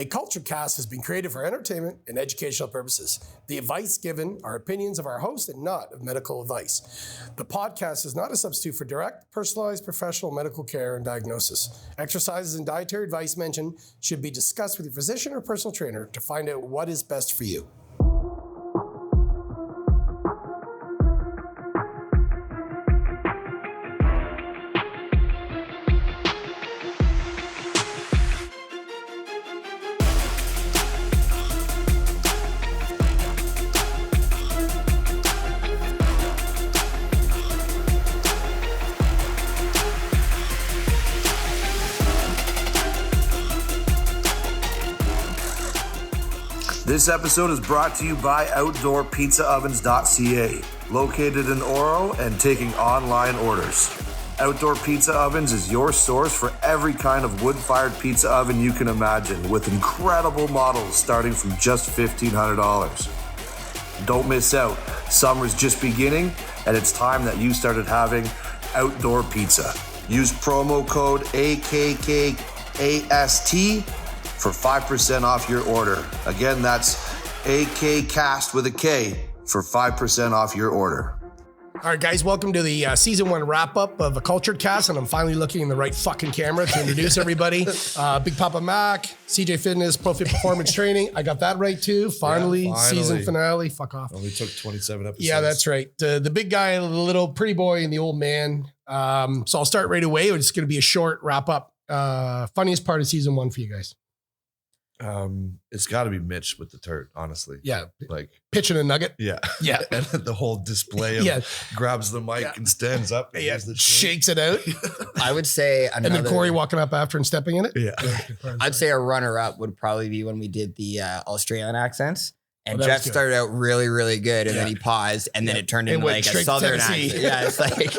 A Kultured Kast has been created for entertainment and educational purposes. The advice given are opinions of our host and not of medical advice. The podcast is not a substitute for direct, personalized, professional medical care and diagnosis. Exercises and dietary advice mentioned should be discussed with your physician or personal trainer to find out what is best for you. This episode is brought to you by OutdoorPizzaOvens.ca, located in Oro and taking online orders. Outdoor Pizza Ovens is your source for every kind of wood-fired pizza oven you can imagine, with incredible models starting from just $1,500. Don't miss out. Summer's just beginning, and it's time that you started having outdoor pizza. Use promo code AKKAST for 5% off your order. Again, that's AKCast with a K for 5% off your order. All right, guys, welcome to the season one wrap-up of a Kultured Kast, and I'm finally looking in the right fucking camera to introduce everybody. Big Papa Mac, CJ Fitness, Pro Fit Performance Training. I got that right too. Finally, season finale. Fuck off. Only took 27 episodes. Yeah, that's right. The big guy, the little pretty boy, and the old man. So I'll start right away. It's going to be a short wrap-up. Funniest part of season one for you guys. It's got to be Mitch with the turd, honestly. Yeah, like pitching a nugget. Yeah, yeah, and the whole display of grabs the mic and stands up, and shakes it out. I would say another, and then Corey walking up after and stepping in it. Yeah, I'd say a runner-up would probably be when we did the Australian accents. And Jeff started out really, really good, and then he paused, and then it turned into like a southern accent. Yeah, it's like it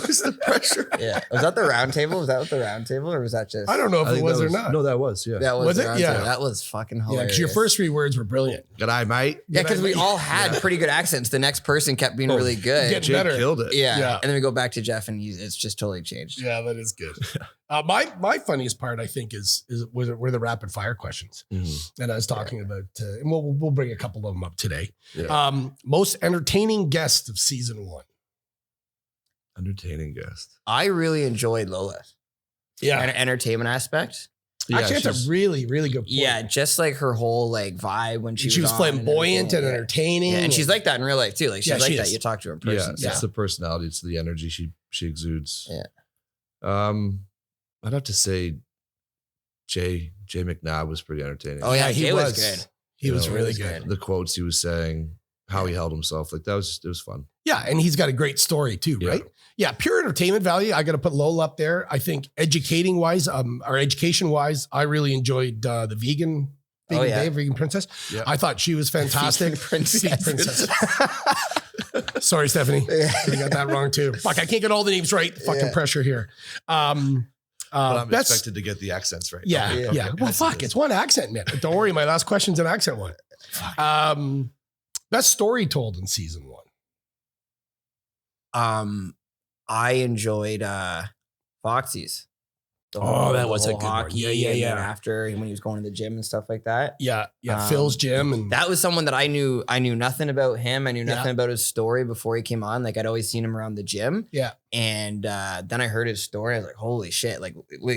was the pressure. Yeah, was that the round table? Was that with the round table, or was that just? I don't know if it was or not. No, that was. Yeah, that was it. Yeah, table. That was fucking hilarious. Yeah, because your first three words were brilliant. G'day, mate. Yeah, because we all had pretty good accents. The next person kept being really good. Jake better. Killed it. Yeah, and then we go back to Jeff, and it's just totally changed. Yeah, that is good. My funniest part, I think, were the rapid fire questions, and I was talking about, and we'll bring a couple of them up today. Yeah. Most entertaining guest of season one. Entertaining guest. I really enjoyed Lola. Yeah, an entertainment aspect. Actually, that's a really, really good point. Yeah, just like her whole like vibe when she was flamboyant and entertaining, and she's like that in real life too. Like she's like that. Is. You talk to her in person. Yeah, it's the personality, it's the energy she exudes. Yeah. I'd have to say Jay McNabb was pretty entertaining. Oh yeah, he was good. He was really good. The quotes he was saying, how he held himself, like it was fun. Yeah, and he's got a great story too, right? Yeah, pure entertainment value. I got to put Lola up there. I think education wise, I really enjoed the vegan princess. Yeah. I thought she was fantastic. Princess. Sorry, Stephanie. I got that wrong too. Fuck, I can't get all the names right. Fucking pressure here. But I'm expected to get the accents right. Yeah, okay. Yeah. Well, fuck, it's one accent, man. Don't worry, my last question's an accent one. Best story told in season one. I enjoyed Foxy's. That was a good hockey one. Yeah. After when he was going to the gym and stuff like that. Yeah. Phil's gym, and that was someone that I knew nothing about him. I knew nothing about his story before he came on. Like I'd always seen him around the gym. Yeah. And then I heard his story. I was like, holy shit! Like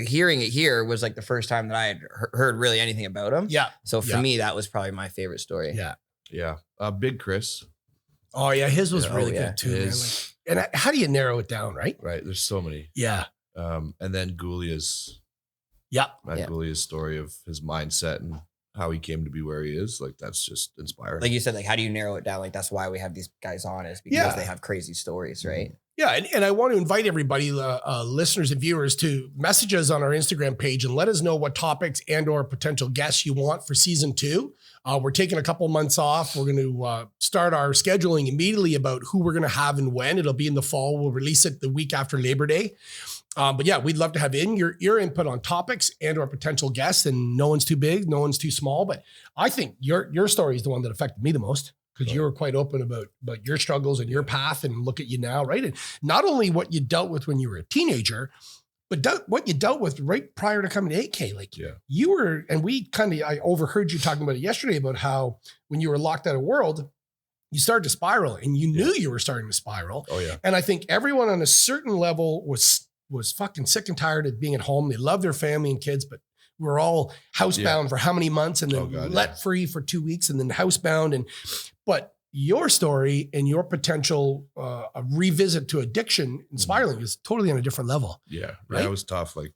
hearing it here was like the first time that I had heard really anything about him. Yeah. So for me, that was probably my favorite story. Yeah. Yeah. Big Chris. Oh yeah, his was really good too. Man. And how do you narrow it down, right? Right. There's so many. Yeah. And then Gulia's. Yeah. Gulia's story of his mindset and how he came to be where he is. Like that's just inspiring. Like you said, like how do you narrow it down? Like that's why we have these guys on, is because they have crazy stories, right? Yeah, and I want to invite everybody, listeners and viewers, to message us on our Instagram page and let us know what topics and or potential guests you want for season two. We're taking a couple months off. We're going to start our scheduling immediately about who we're going to have and when. It'll be in the fall. We'll release it the week after Labor Day. But yeah, we'd love to have your input on topics and or potential guests. And no one's too big, no one's too small. But I think your story is the one that affected me the most. because you were quite open about your struggles and your path, and look at you now, right? And not only what you dealt with when you were a teenager, But what you dealt with right prior to coming to AK, like you were, and I overheard you talking about it yesterday about how when you were locked out of world, you started to spiral and you knew you were starting to spiral. Oh yeah. And I think everyone on a certain level was fucking sick and tired of being at home. They love their family and kids, but we're all housebound for how many months and then free for 2 weeks and then housebound. But your story and your potential a revisit to addiction and spiraling is totally on a different level. Yeah. Right? That was tough. Like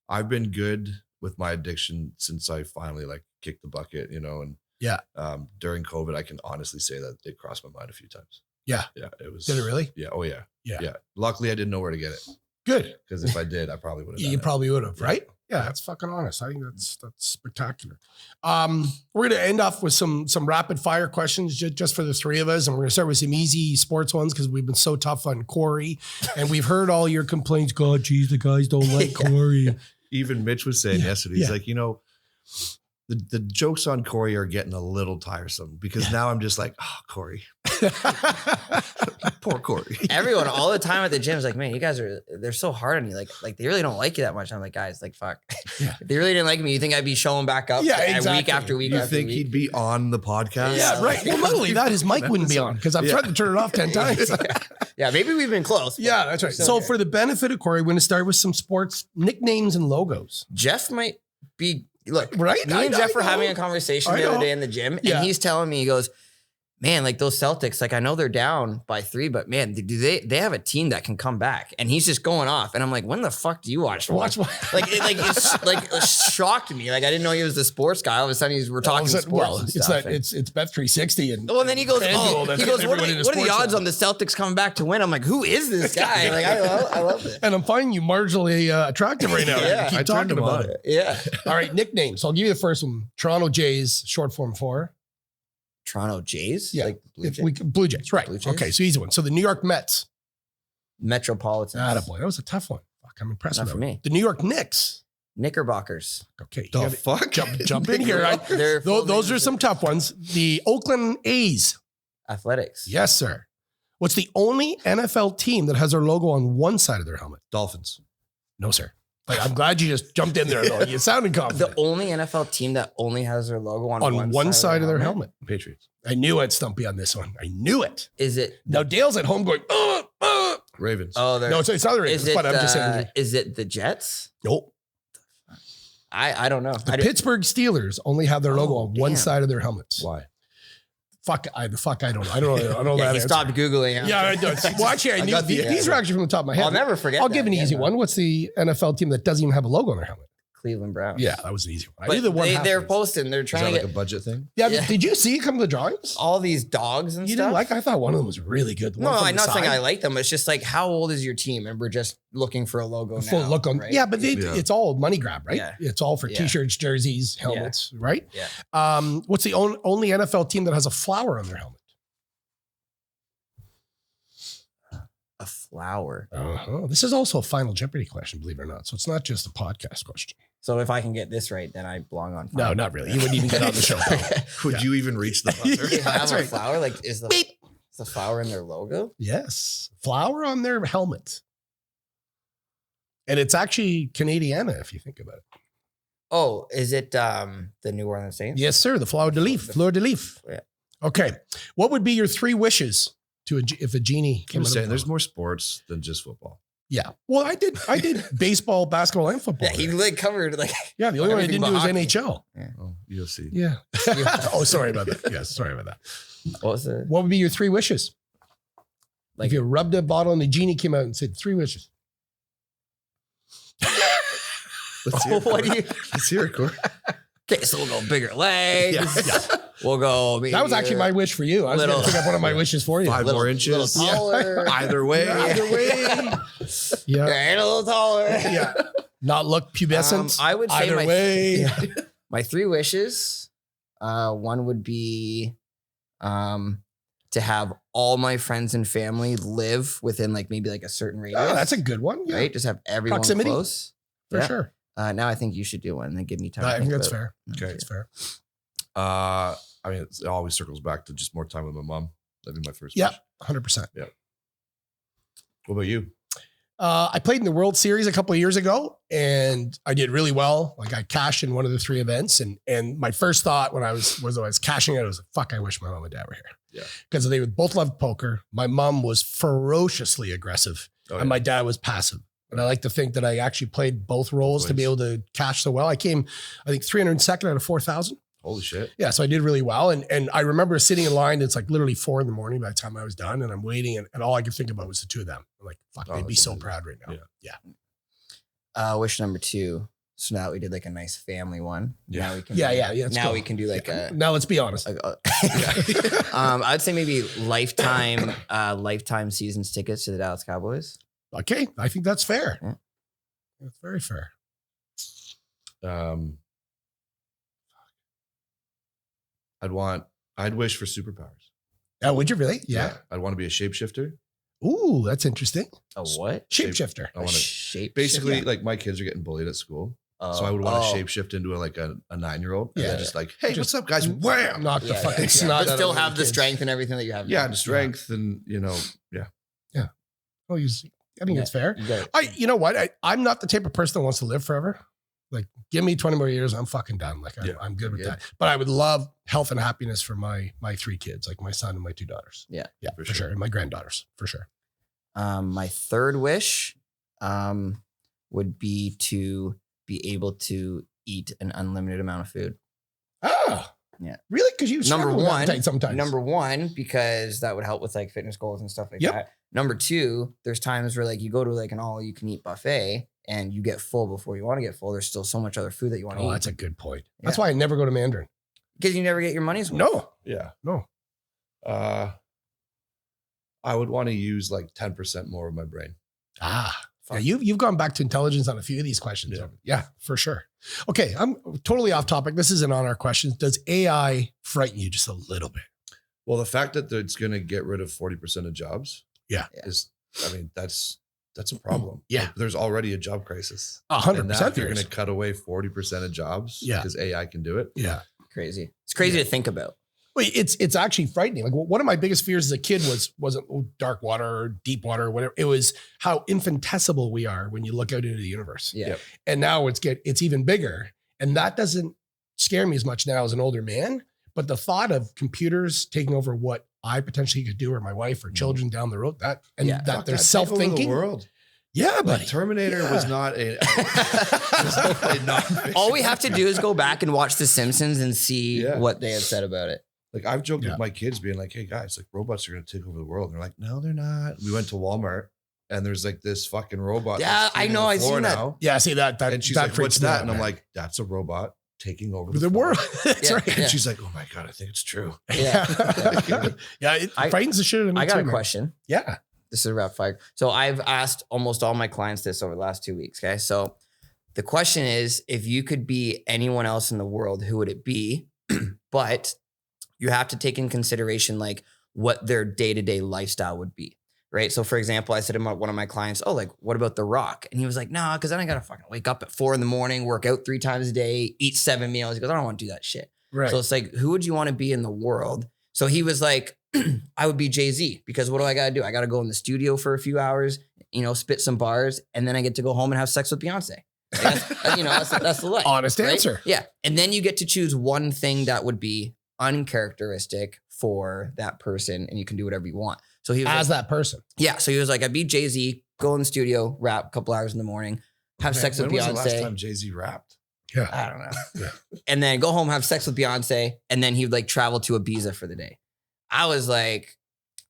I've been good with my addiction since I finally like kicked the bucket, you know, and during COVID, I can honestly say that it crossed my mind a few times. Yeah. Yeah. It was. Did it really? Yeah. Oh yeah. Yeah. Yeah. Luckily I didn't know where to get it. Good. Because if I did, I probably would have. You probably would have, right? Yeah, that's fucking honest. I think that's spectacular. We're going to end off with some rapid fire questions just for the three of us. And we're going to start with some easy sports ones because we've been so tough on Corey. And we've heard all your complaints. God, geez, the guys don't like Corey. Even Mitch was saying yesterday, he's like, you know, the jokes on Corey are getting a little tiresome because now I'm just like, oh, Corey. Poor Corey. Everyone all the time at the gym is like, man, you guys they're so hard on you. Like they really don't like you that much. I'm like, guys, like, fuck. If they really didn't like me, you think I'd be showing back up week after week you after think week? he'd be on the podcast? Yeah, right. Well, not only that, his mic wouldn't be on because I've tried to turn it off 10 times. Yeah, maybe we've been close. Yeah, that's right. So for the benefit of Corey, we're going to start with some sports nicknames and logos. Jeff might be, look, right? Me and Jeff were having a conversation the other day in the gym, and he's telling me, he goes, man, like those Celtics, like I know they're down by 3, but man, do they have a team that can come back? And he's just going off. And I'm like, when the fuck do you watch? Watch what? It shocked me. Like I didn't know he was the sports guy. All of a sudden we're talking sports. Well, it's Bet360 and then he goes, what are the odds on the Celtics coming back to win? I'm like, who is this guy? Like I love it. And I'm finding you marginally attractive right now. Yeah, keep talking about it. Yeah. All right, nicknames. I'll give you the first one. Toronto Jays, short form for. Toronto Jays? Yeah. Like Blue Jays, right. Blue Jays? Okay, so easy one. So the New York Mets. Metropolitans. Boy, that was a tough one. Fuck, I'm impressed Not with for that. me. The New York Knicks. Knickerbockers. Okay. The fuck? Jump in here. Those are some tough ones. The Oakland A's. Athletics. Yes, sir. What's the only NFL team that has their logo on one side of their helmet? Dolphins. No, sir. Like, I'm glad you just jumped in there, though. You sounded confident. The only NFL team that only has their logo on one side of their helmet. Patriots. I knew I'd stump you on this one. I knew it. Is it? Now, Dale's at home going, Ravens. Oh, no, it's not the Ravens, but I'm just saying. Is it the Jets? Nope. I don't know. The Pittsburgh Steelers only have their logo on one side of their helmets. Why? I don't know. I don't know that. He stopped Googling. Yeah, I don't. Well, actually, I knew these are actually from the top of my head. I'll never forget. I'll give an easy one. What's the NFL team that doesn't even have a logo on their helmet? Cleveland Browns. Yeah, that was an easy one. I knew the one. They're posting. They're trying to get like a budget thing. Yeah, did you see it come to the drawings? All these dogs and you stuff. Didn't like? I thought one of them was really good. No, I'm not saying I like them. It's just like, how old is your team? And we're just looking for a logo full now. Look on. Right? Yeah, but it's all money grab, right? Yeah. It's all for t-shirts, jerseys, helmets, right? Yeah. What's the only NFL team that has a flower on their helmet? A flower. This is also a Final Jeopardy question, believe it or not. So it's not just a podcast question. So if I can get this right, then I belong on. No, not really. You wouldn't even get on the show. Could you even reach the buzzer? They have a flower. Like is the flower in their logo? Yes, flower on their helmet, and it's actually Canadiana if you think about it. Oh, is it the New Orleans Saints? Yes, sir. The fleur de lis. Yeah. Okay. What would be your 3 wishes if a genie came I'm out? saying there's more sports than just football. Yeah. Well, I did baseball, basketball, and football. Yeah, he like covered like. Yeah, the only one I didn't do was NHL. Yeah. Oh, UFC. Yeah. Oh, sorry about that. Yes, sorry about that. What would be your 3 wishes? Like if you rubbed a bottle and the genie came out and said 3 wishes. Let's hear it. Let's hear it, Corey. Okay, so we'll go bigger legs. Yeah. We'll go. That was actually my wish for you. I was going to pick up one of my wishes for you. 5 more inches. Taller. Either way. Yeah. And a little taller. Yeah. Not look pubescent. I would say either way. My 3 wishes. One would be to have all my friends and family live within like maybe like a certain radius. Oh, that's a good one. Yeah. Right? Just have everyone Proximity? close. For sure. Now I think you should do one and then give me time. I think that's fair. Okay. That's fair. I mean, it always circles back to just more time with my mom. That'd be my first Yeah, wish. 100%. Yeah. What about you? I played in the World Series a couple of years ago and I did really well. Like I cashed in one of the 3 events and my first thought when I was cashing it, I was like, fuck, I wish my mom and dad were here. Yeah. Because they both loved poker. My mom was ferociously aggressive and my dad was passive. And I like to think that I actually played both roles to be able to cash so well. I came, I think 302nd out of 4,000. Holy shit. Yeah. So I did really well. And I remember sitting in line. It's like literally 4 a.m. by the time I was done and I'm waiting. And all I could think about was the 2 of them. I'm like, fuck, they'd be so proud right now. Yeah. Wish number 2. So now we did like a nice family one. Yeah. Now we can Now we can do like a. Now let's be honest. I'd say maybe lifetime seasons tickets to the Dallas Cowboys. Okay. I think that's fair. Yeah. That's very fair. I'd wish for superpowers. Oh, would you really? Yeah. I'd want to be a shapeshifter. Ooh, that's interesting. A what? Shapeshifter. I want to Shape. basically like my kids are getting bullied at school. So I would want to shapeshift into a 9-year-old. Yeah. And just like, hey, what's up, guys? Wham! Knock the fucking snot. But out still of have the kids. strength and everything that you have. Yeah, the strength and Oh, I think it's fair. You got it. You know what? I'm not the type of person that wants to live forever. Like, give me 20 more years, I'm fucking done. Like, I'm good with that. But I would love health and happiness for my 3 kids, like my son and my 2 daughters. Yeah, for sure. And my granddaughters, for sure. My third wish would be to be able to eat an unlimited amount of food. Oh, yeah. Really? Because you Number struggle with one, appetite sometimes. Number 1, because that would help with like fitness goals and stuff like that. Number 2, there's times where like you go to like an all you can eat buffet and you get full before you want to get full. There's still so much other food that you want to eat. Oh, that's a good point. That's why I never go to Mandarin. Because you never get your money's worth. No. Yeah. No. I would want to use like 10% more of my brain. Yeah, you've gone back to intelligence on a few of these questions. Yeah, for sure. Okay, I'm totally off topic. This isn't on our questions. Does AI frighten you just a little bit? Well, the fact that it's going to get rid of 40% of jobs is, that's a problem. Yeah. Like, there's already a job crisis. 100%. You're going to cut away 40% of jobs because AI can do it. Yeah. Crazy. It's crazy to think about. Well, it's actually frightening. Like one of my biggest fears as a kid wasn't dark water or deep water or whatever. It was how infinitesimal we are when you look out into the universe. Yeah. And now it's even bigger. And that doesn't scare me as much now as an older man. But the thought of computers taking over what I potentially could do or my wife or children down the road, that they're self-thinking. The world. Yeah, but Terminator was not a. All we have to do is go back and watch The Simpsons and see what they had said about it. Like I've joked with my kids being like, hey guys, like robots are going to take over the world. And they're like, no, they're not. We went to Walmart and there's like this fucking robot. Yeah, I know. I seen that. Now. Yeah, see that. And she's like, what's that? And I'm like, that's a robot taking over the world. That's right. And she's like, oh my God, I think it's true. Yeah. It frightens the shit out of me. I got a question. Yeah. This is a rapid fire. So I've asked almost all my clients this over the last 2 weeks. Okay. So the question is, if you could be anyone else in the world, who would it be? But you have to take in consideration like what their day-to-day lifestyle would be. Right. So for example, I said to one of my clients, oh, like, what about The Rock? And he was like, nah, because then I got to fucking wake up at 4 a.m, work out 3 times a day, eat 7 meals. He goes, I don't want to do that shit. Right. So it's like, who would you want to be in the world? So he was like, I would be Jay-Z, because what do I got to do? I got to go in the studio for a few hours, spit some bars, and then I get to go home and have sex with Beyonce. That's the life. Honest answer. Yeah. And then you get to choose one thing that would be uncharacteristic for that person, and you can do whatever you want. So he was as that person. Yeah. So he was like, I'd be Jay-Z, go in the studio, rap a couple hours in the morning, have sex with Beyonce. When was the last time Jay-Z rapped? Yeah. I don't know. And then go home, have sex with Beyonce, and then he would like travel to Ibiza for the day. I was like,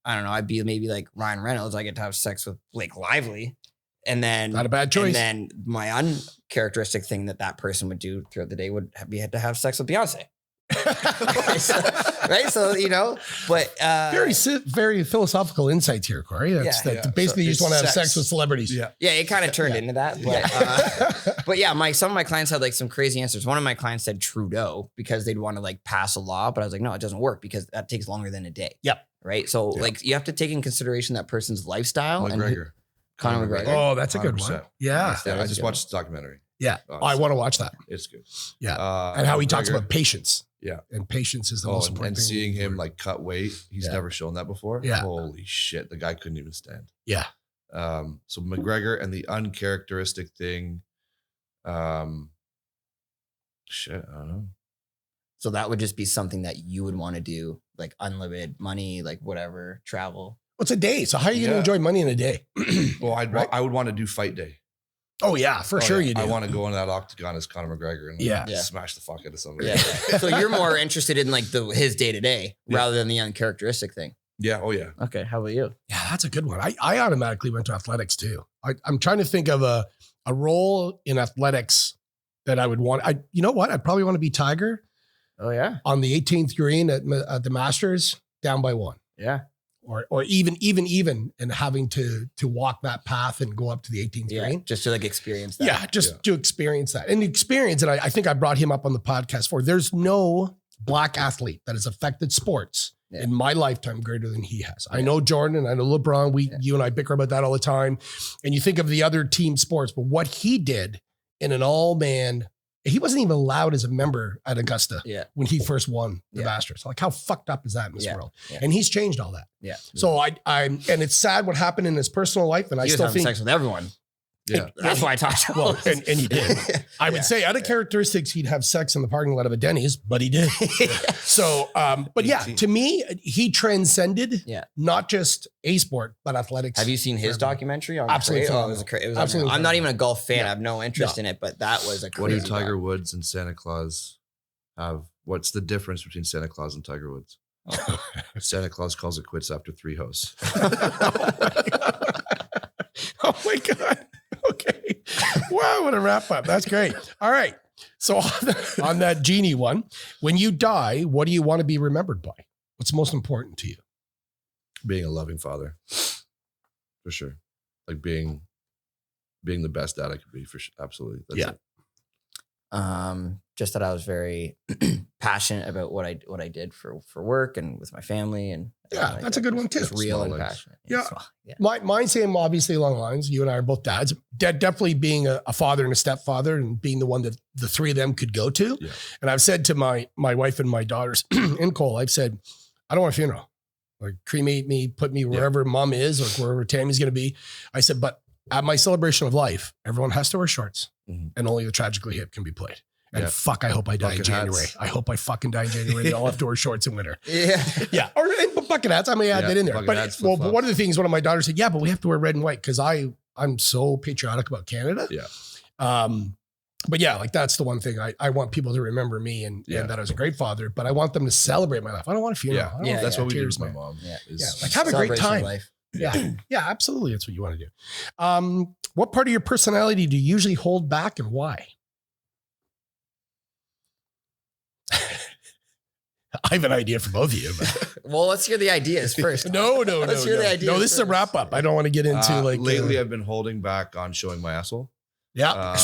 I don't know, I'd be maybe like Ryan Reynolds. I get to have sex with Blake Lively. And then not a bad choice. And then my uncharacteristic thing that person would do throughout the day would be had to have sex with Beyonce. right. So, but very philosophical insights here, Corey. Basically, you just want to have sex with celebrities. Yeah. It kind of turned into that. But, but yeah, some of my clients had like some crazy answers. One of my clients said Trudeau because they'd want to like pass a law, but I was like, no, it doesn't work because that takes longer than a day. Yep. Right. So like you have to take in consideration that person's lifestyle. McGregor. Conor McGregor. Oh, that's a good one. Yeah. I just watched the documentary. Yeah. I want to watch that. It's good. Yeah. And how he talks about patience. Yeah. And patience is the most important thing. thing. And seeing him like cut weight, he's never shown that before. Yeah. Holy shit. The guy couldn't even stand. Yeah. So McGregor and the uncharacteristic thing. Shit, I don't know. So that would just be something that you would want to do, like unlimited money, like whatever, travel. What's a day? So how are you going to enjoy money in a day? Well, I would want to do fight day. Oh yeah, for sure you do. I want to go in that octagon as Conor McGregor and smash the fuck out of somebody. Yeah. So you're more interested in like his day to day rather than the uncharacteristic thing. Yeah. Oh yeah. Okay. How about you? Yeah, that's a good one. I automatically went to athletics too. I'm trying to think of a role in athletics that I would want. You know what? I'd probably want to be Tiger. Oh yeah. On the 18th green at the Masters, down by 1. Yeah. Or even and having to walk that path and go up to the 18th green. Just to like experience that. Yeah, to experience that. And experience, and I think I brought him up on the podcast for, there's no black athlete that has affected sports in my lifetime greater than he has. I know Jordan, I know LeBron, you and I bicker about that all the time. And you think of the other team sports, but what he did in an all-man, he wasn't even allowed as a member at Augusta when he first won the Masters. Like, how fucked up is that in this world? Yeah. And he's changed all that. Yeah. So and it's sad what happened in his personal life. And I still think sex with everyone. Yeah. That's why I talked about well, and he did. I would say out of characteristics, he'd have sex in the parking lot of a Denny's, but he did. So, but yeah, to me, he transcended not just a sport, but athletics. Have you seen his documentary? Absolutely. Oh, it was absolutely. I'm not even a golf fan. I have no interest in it, but that was a crazy. What do Tiger Woods and Santa Claus have? What's the difference between Santa Claus and Tiger Woods? Santa Claus calls it quits after 3 hosts. Oh my God. Okay. Wow, what a wrap up. That's great. All right. So on that genie one, when you die, what do you want to be remembered by? What's most important to you? Being a loving father. For sure. Like being the best dad I could be, for sure. Absolutely. That's it. Just that I was very passionate about what I did for work and with my family, and that's a good one too. Just real and passionate. Yeah. Mine same obviously along the lines. You and I are both dads. Definitely being a father and a stepfather and being the one that the three of them could go to. Yeah. And I've said to my wife and my daughters in Cole, I've said, I don't want a funeral. Like cremate me, put me wherever mom is or wherever Tammy's going to be. I said, but at my celebration of life, everyone has to wear shorts and only the Tragically Hip can be played. And fuck, I hope I die in January. I hope I fucking die in January. They all have to wear shorts in winter. Yeah. Or bucket hats. I may add that in there. But one of the things one of my daughters said, but we have to wear red and white because I'm so patriotic about Canada. Yeah. But yeah, like that's the one thing I want people to remember me and that I was a great father, but I want them to celebrate my life. I don't want a funeral. That's what we do with my mom. Like have a great time. Life. Yeah, absolutely. That's what you want to do. What part of your personality do you usually hold back and why? I have an idea for both of you. But. Well, let's hear the ideas first. No. Let's hear the ideas. No, this is a wrap up. I don't want to get into lately I've been holding back on showing my asshole. Yeah.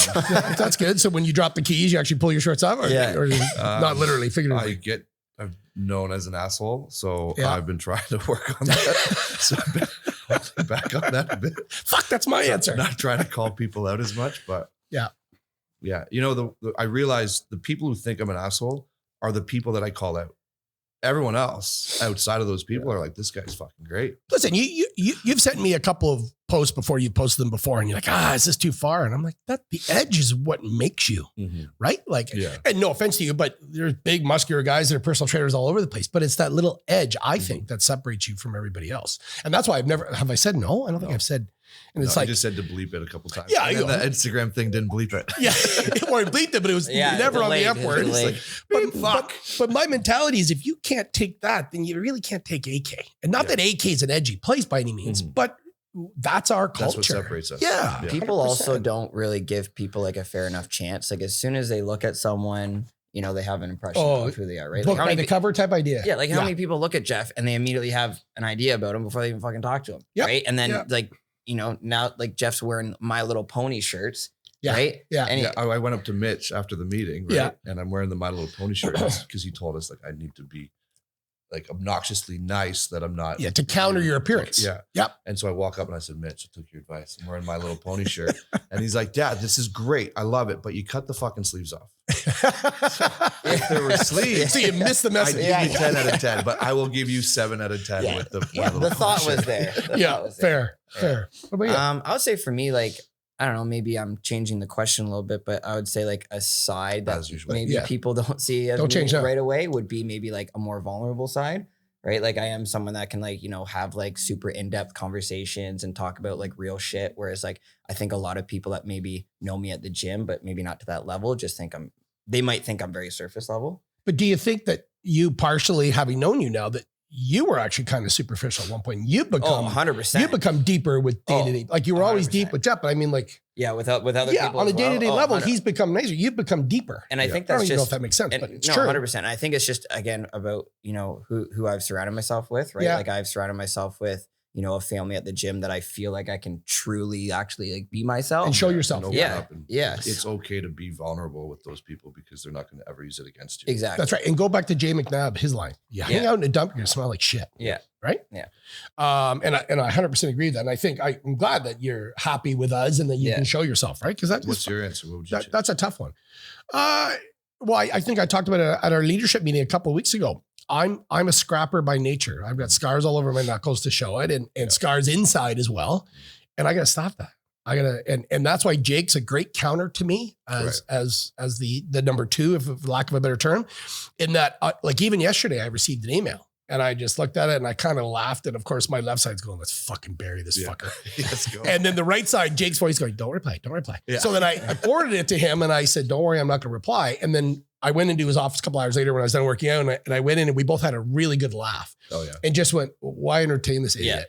That's good. So when you drop the keys, you actually pull your shorts up or not literally, figuratively. I'm known as an asshole. So I've been trying to work on that. So I've been holding back on that a bit. Fuck, that's my answer. Not trying to call people out as much, but yeah. You know, I realize the people who think I'm an asshole are the people that I call out. Everyone else outside of those people are like, this guy's fucking great. Listen, you've sent me a couple of posts before, you posted them before, and you're like, is this too far? And I'm like, the edge is what makes you, right? Like, and no offense to you, but there's big muscular guys that are personal trainers all over the place, but it's that little edge, I think, that separates you from everybody else. And that's why have I said no? I don't think I've said. And it's like, you just said to bleep it a couple times. Yeah. And the Instagram thing didn't bleep it. Yeah. Or it bleeped it, but it was never on the F word. But my mentality is if you can't take that, then you really can't take AK. And not that AK is an edgy place by any means, but that's our culture. That's what separates us. Yeah. People 100%. Also don't really give people like a fair enough chance. Like as soon as they look at someone, you know, they have an impression of who they are, right? Book by the cover type idea. Yeah. Like how many people look at Jeff and they immediately have an idea about him before they even fucking talk to him. Yep. Right. And then like, you know, now like Jeff's wearing My Little Pony shirts, right? Yeah. And I went up to Mitch after the meeting, right? And I'm wearing the My Little Pony shirt because he told us like I need to be like obnoxiously nice that I'm not. Yeah, to counter your appearance. Yeah. Yep. And so I walk up and I said, Mitch, I took your advice. I'm wearing my little pony shirt. And he's like, Dad, this is great. I love it. But you cut the fucking sleeves off. If there were sleeves. So you missed the I'd message. give you 10 out of 10, but I will give you 7 out of 10 with the my little The thought pony was shirt. there. Yeah, fair. What about you? I would say for me, like, I don't know, maybe I'm changing the question a little bit, but I would say like a side that As usual. maybe people don't see as Don't change that. right away would be maybe like a more vulnerable side, right? Like I am someone that can like, have like super in-depth conversations and talk about like real shit. Whereas like, I think a lot of people that maybe know me at the gym, but maybe not to that level, just think they might think I'm very surface level. But do you think that you partially, having known you now, that you were actually kind of superficial at one point? You've become 100%. You've become deeper with day-to-day. Like you were always 100%. deep with Jeff, but I mean like. Yeah, with other people on a as well. day-to-day level, 100%. he's become nicer. You've become deeper. And I think I don't that's even know if just, that makes sense, and, but it's no, true. 100%. I think it's just, again, about, who I've surrounded myself with, right? Yeah. Like I've surrounded myself with, a family at the gym that I feel like I can truly actually like be myself. And show yourself. And open Yeah. up and Yes. It's okay to be vulnerable with those people because they're not going to ever use it against you. Exactly. That's right. And go back to Jay McNabb, his line. You hang out in a dump, you're going to smell like shit. Yeah. Right? Yeah. And I 100% agree with that. And I think I'm glad that you're happy with us and that you can show yourself, right? Because What's your answer? What would you change? that's a tough one. Well, I think I talked about it at our leadership meeting a couple of weeks ago. I'm a scrapper by nature. I've got scars all over my knuckles to show it and scars inside as well. And I got to stop that. And that's why Jake's a great counter to me as the number 2, for lack of a better term, in that like even yesterday I received an email and I just looked at it and I kind of laughed. And of course my left side's going, let's fucking bury this fucker. Let's go. And then the right side, Jake's voice going, don't reply. Yeah. So then I forwarded it to him and I said, don't worry, I'm not going to reply. And then I went into his office a couple hours later when I was done working out and I went in and we both had a really good laugh. Oh yeah. And just went, why entertain this idiot?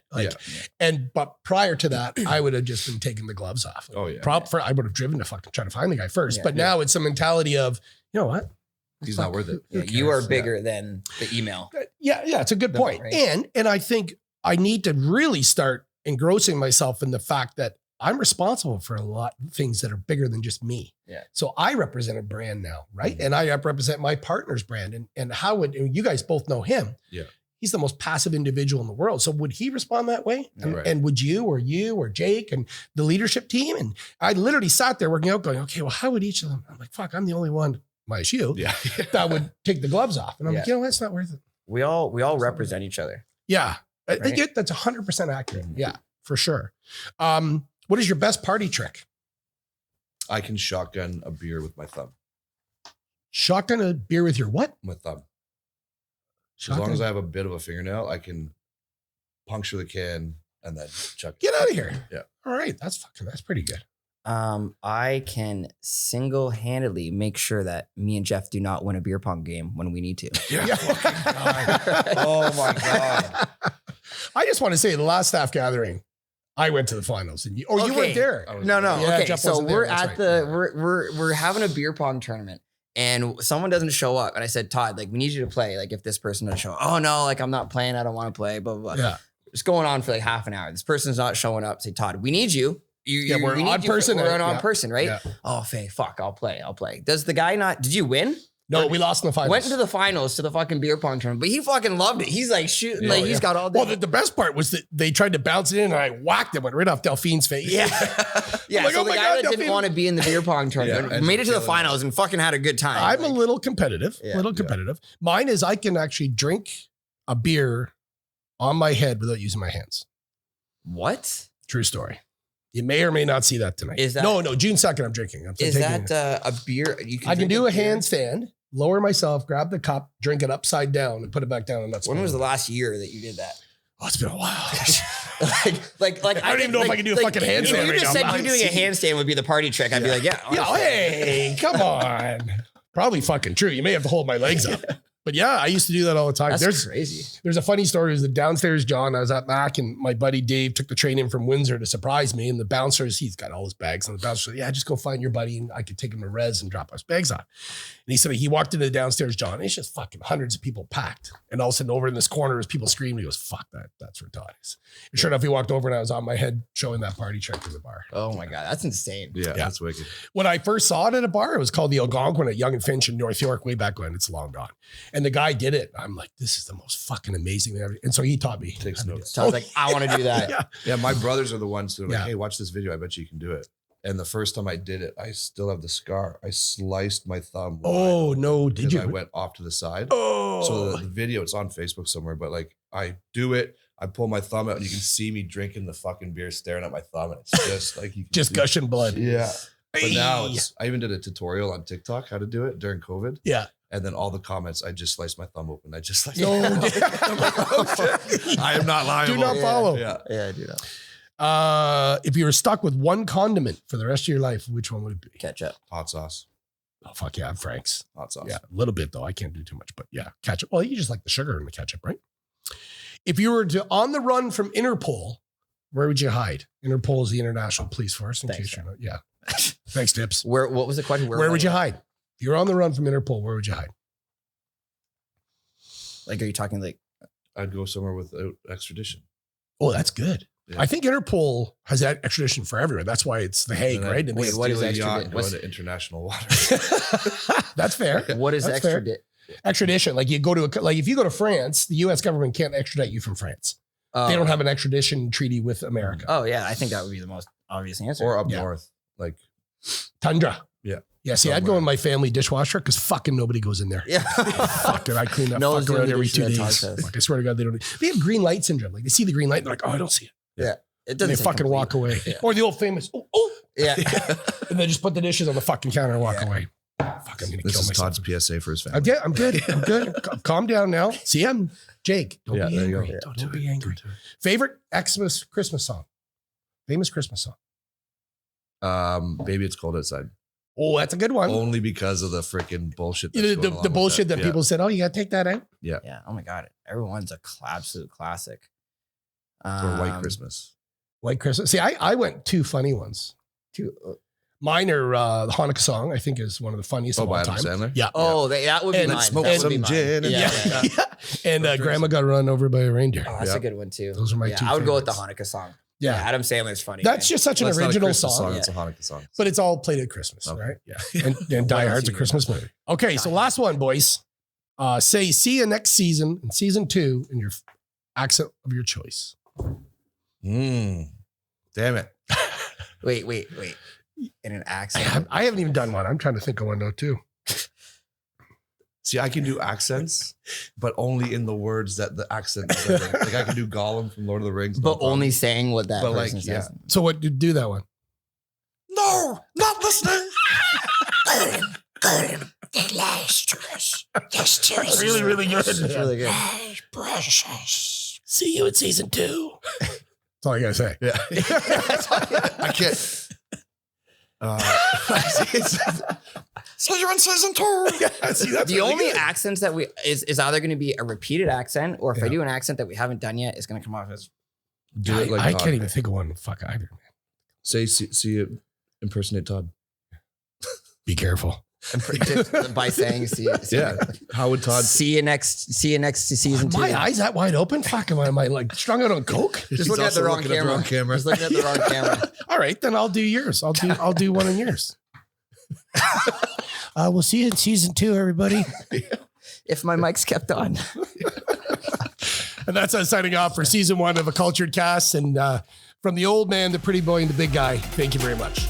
But prior to that, I would have just been taking the gloves off. Oh yeah. I would have driven to fucking try to find the guy first. But now it's a mentality of, you know what? He's not worth it. Yeah, you are bigger than the email. Yeah, it's a good point. Right. And I think I need to really start engrossing myself in the fact that I'm responsible for a lot of things that are bigger than just me. Yeah. So I represent a brand now, right? And I represent my partner's brand. And how would you guys both know him? Yeah. He's the most passive individual in the world. So would he respond that way? And would you or Jake and the leadership team? And I literally sat there working out going, okay, well, how would each of them? I'm like, fuck, I'm the only one, minus you, that would take the gloves off. And I'm like, you know what? It's not worth it. We all represent each other. Yeah. Right? I get that's 100% accurate. Yeah, for sure. What is your best party trick? I can shotgun a beer with my thumb. Shotgun a beer with your what? My thumb. Shotgun? As long as I have a bit of a fingernail, I can puncture the can and then chuck it. Get out of here. Yeah. All right. That's pretty good. I can single-handedly make sure that me and Jeff do not win a beer pong game when we need to. Yeah. Oh my God. I just want to say the last staff gathering, I went to the finals and you weren't there. No. Yeah, Okay. Jeff So wasn't there. we're That's at right. we're having a beer pong tournament and someone doesn't show up. And I said, Todd, like we need you to play. Like if this person doesn't show up, oh no, like I'm not playing. I don't want to play, blah, blah, blah. Yeah. It's going on for like half an hour. This person's not showing up. Say, Todd, we need you. We're an odd person. We're an odd person, right? Yeah. Oh, Faye, fuck, I'll play. Does the guy not, did you win? No, we lost in the finals. Went into the finals to the fucking beer pong tournament, but he fucking loved it. He's like shooting, he's got all day. Well, the best part was that they tried to bounce it in and I whacked it, went right off Delphine's face. Yeah. Yeah. Like, So oh the my guy God, that didn't Delphine. want to be in the beer pong tournament made it to the finals and fucking had a good time. I'm a little competitive. Mine is I can actually drink a beer on my head without using my hands. What? True story. You may or may not see that tonight. Is that- no, June 2nd, I'm drinking. Is that a beer? I can drink do a beer? handstand, lower myself, grab the cup, drink it upside down and put it back down. And that's When was the last year that you did that? Oh, it's been a while. like I don't even know if I can do a fucking handstand If you right just now. said you doing a handstand would be the party trick, I'd be like, yeah. Yeah, hey, come on. Probably fucking true. You may have to hold my legs up. But yeah, I used to do that all the time. That's crazy. There's a funny story. It was the downstairs John. I was at Mac and my buddy Dave took the train in from Windsor to surprise me. And the bouncers, he's got all his bags. And the bouncer said, yeah, just go find your buddy and I could take him to res and drop his bags off. And he said, he walked into the downstairs John and it's just fucking hundreds of people packed. And all of a sudden over in this corner, there's people screaming. He goes, fuck that. That's where Todd is. And sure enough, he walked over and I was on my head showing that party trick in the bar. Oh my God. That's insane. Yeah, that's wicked. When I first saw it at a bar, it was called the Algonquin at Yonge and Finch in North York way back when. It's long gone. And the guy did it. I'm like, this is the most fucking amazing thing ever. And so he taught me. Takes notes. So I was like, I want to do that. Yeah, my brothers are the ones who are like, Yeah. hey, watch this video. I bet you can do it. And the first time I did it, I still have the scar. I sliced my thumb. Oh, no. Did you? I went off to the side. Oh. So the video, it's on Facebook somewhere, but like I do it. I pull my thumb out and you can see me drinking the fucking beer, staring at my thumb. And it's just like, you can just see. gushing blood. Yeah. But now Ay. I even did a tutorial on TikTok how to do it during COVID. Yeah. And then all the comments, I just sliced my thumb open. I just sliced No. I'm like, oh, shit. I am not liable. Do not follow. Yeah. Yeah, I do that. If you were stuck with one condiment for the rest of your life, which one would it be? Ketchup. Hot sauce. Oh, fuck yeah. I'm Frank's. Hot sauce. Yeah. A little bit though. I can't do too much, but yeah. Ketchup. Well, you just like the sugar in the ketchup, right? If you were on the run from Interpol, where would you hide? Interpol is the international police force, in Thanks, case you're not. Yeah. Thanks, Tips. What was the question? Where would you hide? If you're on the run from Interpol, where would you hide? Like, are you talking like? I'd go somewhere without extradition. Oh, that's good. Yeah. I think Interpol has that extradition for everyone. That's why it's the Hague, And then right? And Wait, what is steal a extradition? yacht, go What's- into international water. that's fair. What is That's fair. Extradition, like you go to like if you go to France, the U.S. government can't extradite you from France. They don't have an extradition treaty with America. Oh yeah, I think that would be the most obvious answer. Or up Yeah. north. Like, Tundra. Yeah. Yeah. See, I'd go in my family dishwasher because fucking nobody goes in there. yeah. Fuck it. I clean that No one's fucker out doing the every dishes 2 at days. Todd's house. Like, I swear to God, they don't. They have green light syndrome. Like they see the green light, and they're like, oh, I don't see it. It And doesn't. they say fucking walk complete. away. Yeah. Or the old famous, oh. Yeah. And they just put the dishes on the fucking counter and walk Yeah. away. Fuck, I'm going to this kill is myself. Todd's PSA for his family. I'm good. I'm good. I'm good. Calm down now. See, I'm Jake. Don't Yeah, be there you angry. go. Don't be angry. Favorite Xmas Christmas song? Famous Christmas song. Baby, it's cold outside. Oh, that's a good one. Only because of the freaking bullshit. You that's know, going the along with bullshit that Yeah. people said, oh, you got to take that out. Yeah. Oh my god, everyone's a absolute classic. Or White Christmas. White Christmas. See, I went 2 funny ones. Mine are the Hanukkah song, I think is one of the funniest Oh, of all by time. Adam Sandler? Yeah. Oh, that would be And mine. let's smoke That would some be mine. gin and- Yeah. Yeah. And Grandma got run over by a reindeer. Oh, that's Yeah. a good one too. Those are my 2 I would go with the favorites. Hanukkah song. Yeah. Adam Sandler's funny. That's just such an Well, it's not a original Christmas song. It's a Hanukkah song. But it's all played at Christmas, Okay. right? Yeah. And Die Hard's a Christmas movie. Okay, so last one, boys. Say see you next season in season 2 in your accent of your choice. Damn it. Wait. In an accent. I haven't even done one. I'm trying to think of one though too. See, I can do accents, but only in the words that the accent. Like I can do Gollum from Lord of the Rings, no But problem. only saying what that But, like, person says. So what did do that one? No, not listening. Really, really good. It's really good. See you in season 2. That's all I gotta say. Yeah, I can't. So you're in season 2. See, that's The really only good. accents that we is either going to be a repeated accent, or if I Yeah. do an accent that we haven't done yet, it's going to come off as Do it like I Todd. can't even think of one. Fuck either. Man. Say, see it, impersonate Todd. Be careful. by saying see Yeah. How would Todd? see you next season 2. My eyes that wide open? Fuck, am I like strung out on coke? Just He's looking at the also wrong looking at the camera. wrong camera. Just looking at the wrong camera. All right, then I'll do yours. I'll do one of yours. We'll see you in season 2, everybody. If my mic's kept on. And that's us signing off for season 1 of A Cultured Cast. And from the old man, the pretty boy, and the big guy, thank you very much.